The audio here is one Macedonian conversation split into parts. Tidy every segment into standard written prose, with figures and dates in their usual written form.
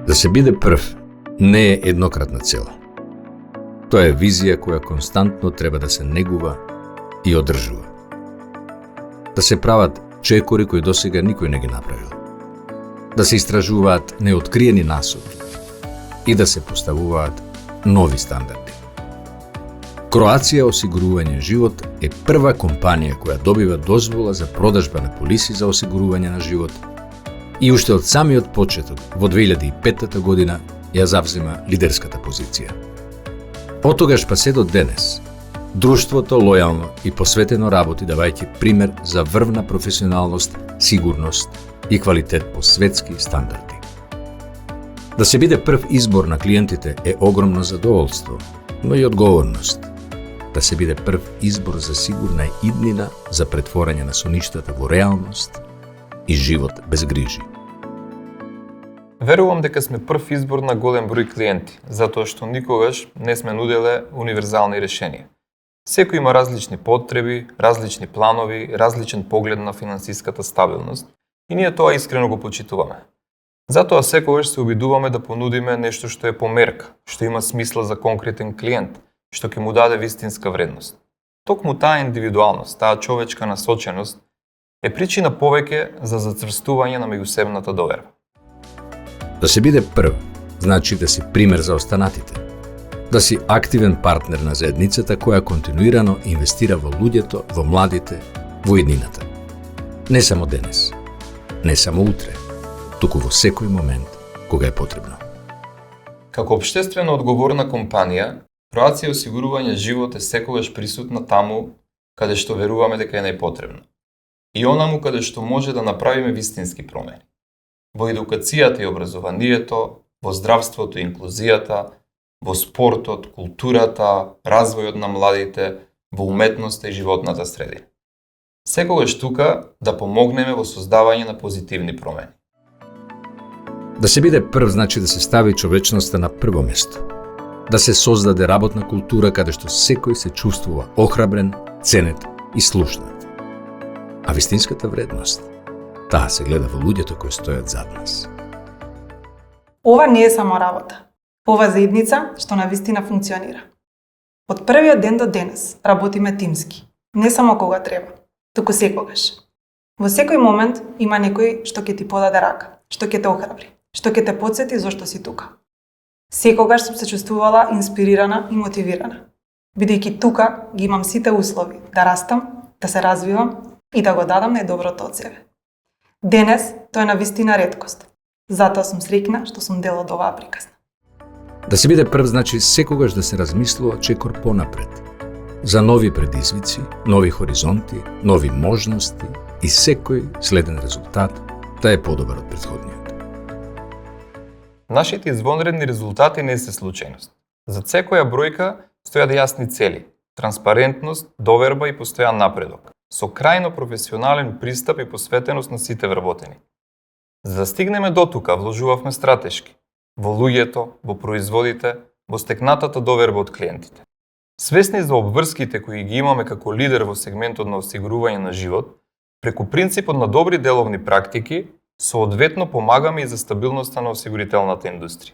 Да се биде прв не е еднократна цел. Тоа е визија која константно треба да се негува и одржува. Да се прават чекори кои досега никој не ги направил. Да се истражуваат неоткриени насоки и да се поставуваат нови стандарди. Кроација осигурување живот е прва компанија која добива дозвола за продажба на полиси за осигурување на живот и уште од самиот почеток во 2005 година ја завзема лидерската позиција. Од тогаш па се до денес, друштвото лојално и посветено работи давајќи пример за врвна професионалност, сигурност и квалитет по светски стандарди. Да се биде прв избор на клиентите е огромно задоволство, но и одговорност. Да се биде прв избор за сигурна иднина за претворање на соништата во реалност и живот без грижи. Верувам дека сме прв избор на голем број клиенти, затоа што никогаш не сме нуделе универзални решенија. Секој има различни потреби, различни планови, различен поглед на финансиската стабилност и ние тоа искрено го почитуваме. Затоа секогаш се обидуваме да понудиме нешто што е по мерка, што има смисла за конкретен клиент, што ќе му даде вистинска вредност. Токму таа индивидуалност, таа човечка насоченост е причина повеќе за зацврстување на меѓусебната доверба. Да се биде прв, значи да си пример за останатите. Да си активен партнер на заедницата која континуирано инвестира во луѓето, во младите, во иднината. Не само денес, не само утре, туку во секој момент кога е потребно. Како општествено одговорна компанија, Кроација осигурување живот е секогаш присутна таму каде што веруваме дека е најпотребно. И онаму каде што може да направиме вистински промени. Во едукацијата и образованието, во здравството и инклузијата, во спортот, културата, развојот на младите, во уметноста и животната средина. Секогаш тука да помогнеме во создавање на позитивни промени. Да се биде прв значи да се стави човечноста на прво место. Да се создаде работна култура каде што секој се чувствува охрабрен, ценет и слушнат. А вистинската вредност, таа се гледа во луѓето кои стојат зад нас. Ова не е само работа. Ова е заедница што навистина функционира. Од првиот ден до денес работиме тимски. Не само кога треба, туку секогаш. Во секој момент има некој што ќе ти подаде рака, што ќе те охрабри, што ќе те потсети зошто си тука. Секогаш сум се чувствувала инспирирана и мотивирана. Бидејќи тука ги имам сите услови да растам, да се развивам и да го дадам најдоброто од себе. Денес тоа е навистина реткост. Затоа сум среќна што сум дел од оваа приказна. Да се биде прв значи секогаш да се размислува чекор понапред. За нови предизвици, нови хоризонти, нови можности и секој следен резултат да е подобар од претходниот. Нашите извонредни резултати не се случајност. За секоја бројка стојат јасни цели, транспарентност, доверба и постојан напредок, со крајно професионален пристап и посветеност на сите вработени. За да стигнеме до тука, вложувавме стратешки, во луѓето, во производите, во стекнатата доверба од клиентите. Свесни за обврските кои ги имаме како лидер во сегментот на осигурување на живот, преку принципот на добри деловни практики, соодветно помагаме и за стабилноста на осигурителната индустрија.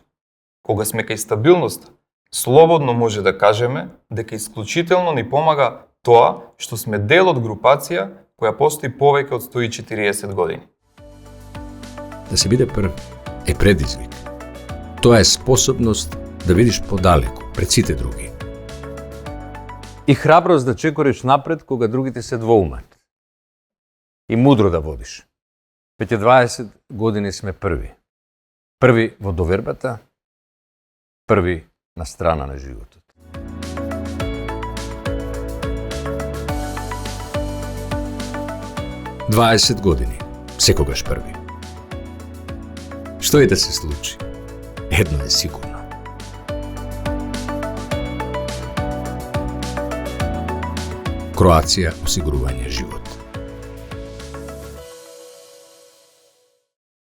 Кога сме кај стабилноста, слободно може да кажеме дека исклучително ни помага тоа што сме дел од групација која постои повеќе од 140 години. Да се биде прв е предизвик. Тоа е способност да видиш подалеку, пред сите други. И храброст да чекориш напред кога другите се двоумат. И мудро да водиш. Веќе 20 години сме први. Први во довербата, први на страна на животот. Дваесет години, секогаш први. Што и да се случи, едно е сигурно. Кроација осигурување живот.